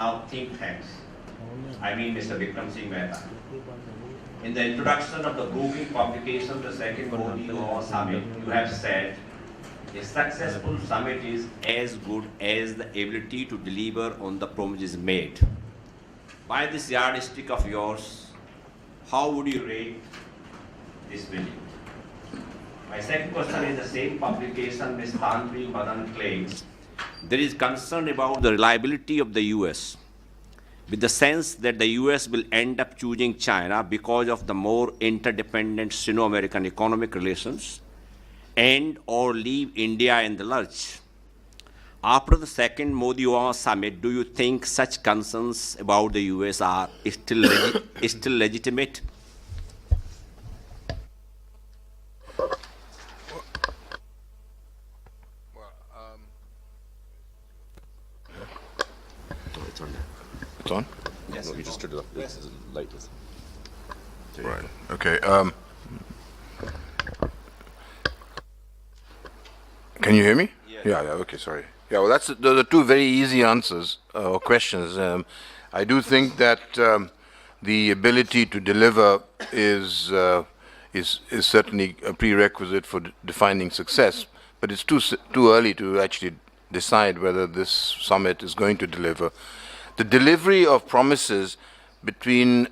our think tanks, I mean Mr. Vikram Singh Mehta. In the introduction of the grouping publication, the second Modi Summit, you have said, a successful summit is as good as the ability to deliver on the promises made. By this yardstick of yours, how would you rate this visit? My second question is the same publication, Ms. Tantri Madan claims there is concern about the reliability of the US, with the sense that the US will end up choosing China because of the more interdependent Sino-American economic relations and or leave India in the lurch. After the second Modi-Obama summit, do you think such concerns about the US are still legitimate? It's on? Yes. No, you just turned it up. Yes. It's light. Right. Okay. Can you hear me? Yeah. Okay. Sorry. Yeah. Well, those are two very easy answers or questions. I do think that the ability to deliver is certainly a prerequisite for defining success. But it's too early to actually decide whether this summit is going to deliver. The delivery of promises between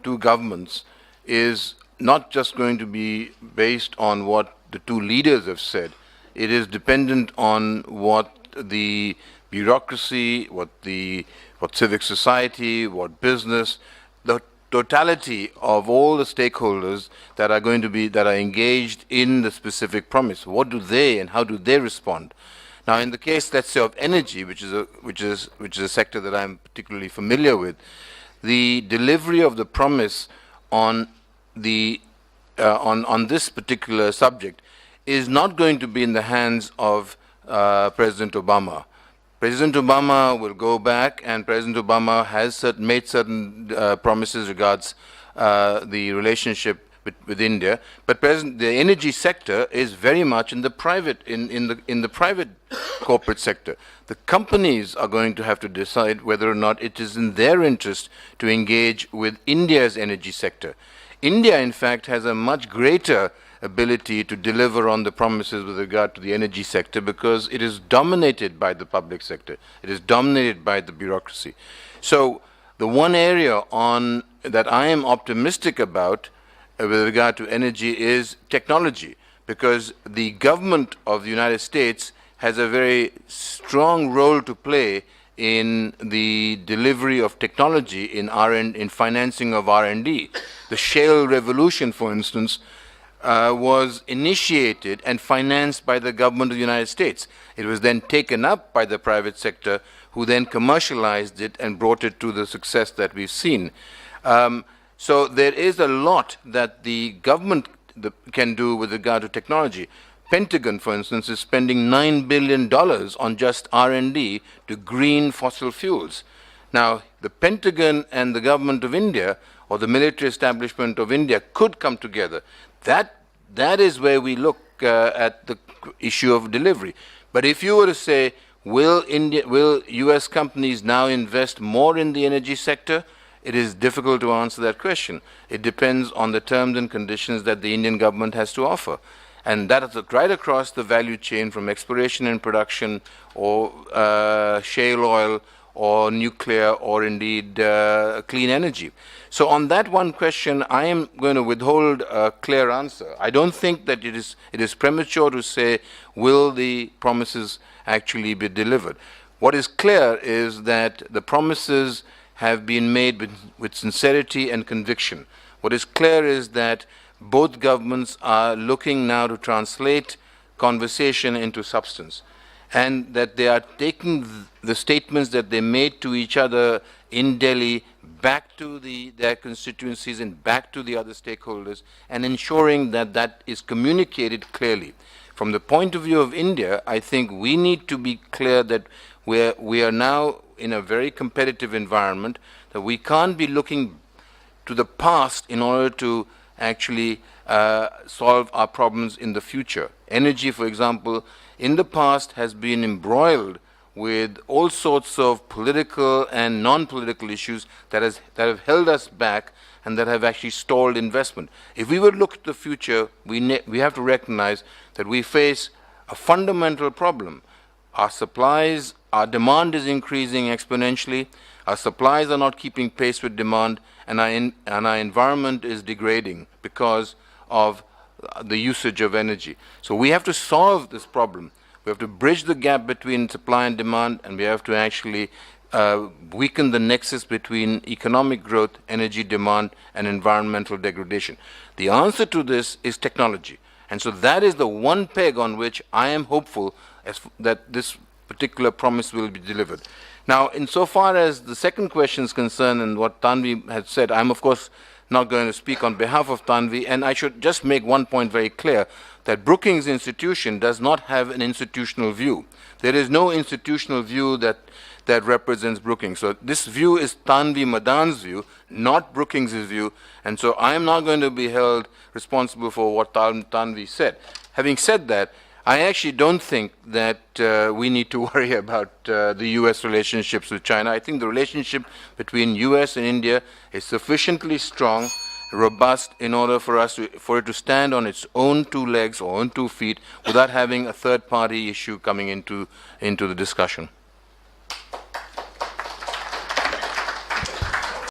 two governments is not just going to be based on what the two leaders have said. It is dependent on what the bureaucracy, what civic society, what business, the totality of all the stakeholders that are engaged in the specific promise. What do they and how do they respond? Now, in the case, let's say, of energy, which is a sector that I'm particularly familiar with, the delivery of the promise on this particular subject is not going to be in the hands of President Obama. President Obama will go back, and President Obama has made certain promises regards the relationship with India, but the energy sector is very much in the private corporate sector. The companies are going to have to decide whether or not it is in their interest to engage with India's energy sector. India, in fact, has a much greater ability to deliver on the promises with regard to the energy sector because it is dominated by the public sector. It is dominated by the bureaucracy. So the one area that I am optimistic about with regard to energy is technology, because the government of the United States has a very strong role to play in the delivery of technology in financing of R&D. The shale revolution, for instance, was initiated and financed by the government of the United States. It was then taken up by the private sector, who then commercialized it and brought it to the success that we've seen. So there is a lot that the government can do with regard to technology. Pentagon, for instance, is spending $9 billion on just R&D to green fossil fuels. Now, the Pentagon and the government of India, or the military establishment of India, could come together. That is where we look at the issue of delivery. But if you were to say, will US companies now invest more in the energy sector? It is difficult to answer that question. It depends on the terms and conditions that the Indian government has to offer. And that is right across the value chain, from exploration and production, or shale oil, or nuclear, or indeed clean energy. So on that one question, I am going to withhold a clear answer. I don't think that it is premature to say, will the promises actually be delivered? What is clear is that the promises have been made with sincerity and conviction. What is clear is that both governments are looking now to translate conversation into substance, and that they are taking the statements that they made to each other in Delhi back to their constituencies and back to the other stakeholders, and ensuring that that is communicated clearly. From the point of view of India, I think we need to be clear that we are now in a very competitive environment, that we can't be looking to the past in order to actually solve our problems in the future. Energy, for example, in the past has been embroiled with all sorts of political and non-political issues that have held us back and that have actually stalled investment. If we were to look at the future, we have to recognize that we face a fundamental problem. Our demand is increasing exponentially, our supplies are not keeping pace with demand, and our environment is degrading because of the usage of energy. So we have to solve this problem. We have to bridge the gap between supply and demand, and we have to actually weaken the nexus between economic growth, energy demand, and environmental degradation. The answer to this is technology. And so that is the one peg on which I am hopeful that this particular promise will be delivered. Now, insofar as the second question is concerned and what Tanvi had said, I'm of course not going to speak on behalf of Tanvi, and I should just make one point very clear, that Brookings Institution does not have an institutional view. There is no institutional view that represents Brookings. So this view is Tanvi Madan's view, not Brookings' view, and so I am not going to be held responsible for what Tanvi said. Having said that, I actually don't think that we need to worry about the U.S. relationships with China. I think the relationship between U.S. and India is sufficiently strong, robust, in order for it to stand on its own two legs or own 2 feet without having a third-party issue coming into the discussion.